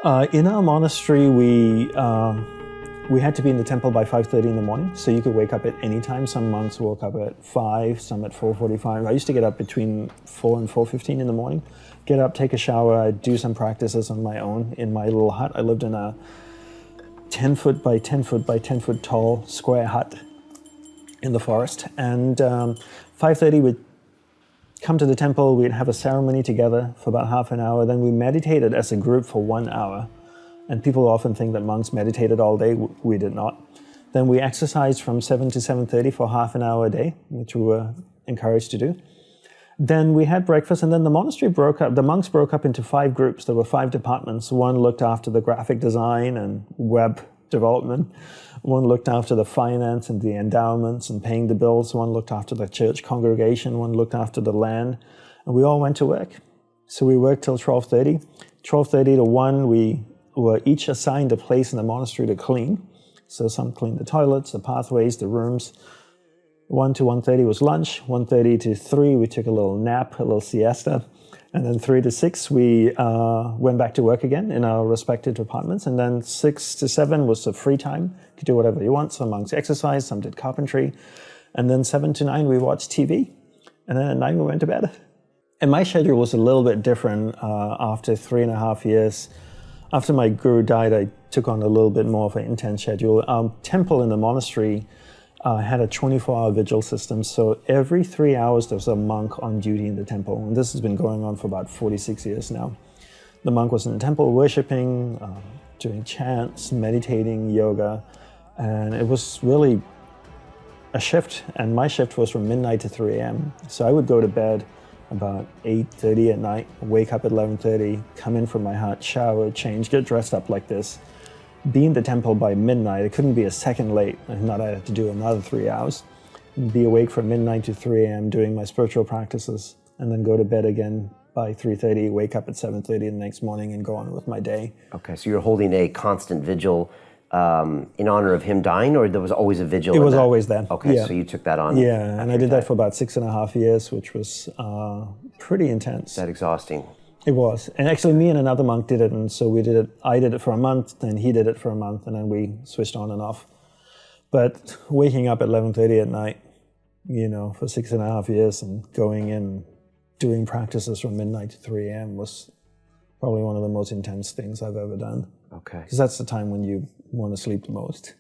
In our monastery, we had to be in the temple by 5:30 in the morning, so you could wake up at any time. Some monks woke up at 5, some at 4:45. I used to get up between 4 and 4:15 in the morning. Get up, take a shower, I'd do some practices on my own in my little hut. I lived in a 10 foot by 10 foot by 10 foot tall square hut in the forest. And 5:30 we'd come to the temple, we'd have a ceremony together for about half an hour, then we meditated as a group for 1 hour. And people often think that monks meditated all day. We did not. Then we exercised from 7 to 7:30 for half an hour a day, which we were encouraged to do. Then we had breakfast, and then the monastery broke up. The monks broke up into 5 groups. There were 5 departments. One looked after the graphic design and web development. One looked after the finance and the endowments and paying the bills. One looked after the church congregation. One looked after the land. And we all went to work. So we worked till 12:30. 12:30 to 1, we were each assigned a place in the monastery to clean. So some cleaned the toilets, the pathways, the rooms. 1 to 1:30 was lunch. 1:30 to 3, we took a little nap, a little siesta. And then 3 to 6, we went back to work again in our respective departments. And then 6 to 7 was the free time. You could do whatever you want. Some monks exercised, some did carpentry. And then 7 to 9, we watched TV. And then at 9, we went to bed. And my schedule was a little bit different after 3.5 years. After my guru died, I took on a little bit more of an intense schedule. Our temple in the monastery had a 24-hour vigil system, so every 3 hours there was a monk on duty in the temple, and this has been going on for about 46 years now. The monk was in the temple worshiping, doing chants, meditating, yoga, and it was really a shift, and my shift was from midnight to 3 a.m. So I would go to bed about 8:30 at night, wake up at 11:30, come in from my hut, shower, change, get dressed up like this, be in the temple by midnight. It couldn't be a second late, if not I had to do another 3 hours. Be awake from midnight to 3 a.m. doing my spiritual practices, and then go to bed again by 3:30, wake up at 7:30 the next morning and go on with my day. Okay, so you're holding a constant vigil in honor of him dying, or there was always a vigil? It was always there. Okay, yeah. So you took that on. Yeah, and I did that for about 6.5 years, which was pretty intense. That exhausting. It was. And actually me and another monk did it, and so we did it. I did it for a month, then he did it for a month, and then we switched on and off. But waking up at 11:30 at night, for 6.5 years and going in, doing practices from midnight to 3 a.m. was probably one of the most intense things I've ever done. Okay. Because that's the time when you want to sleep the most.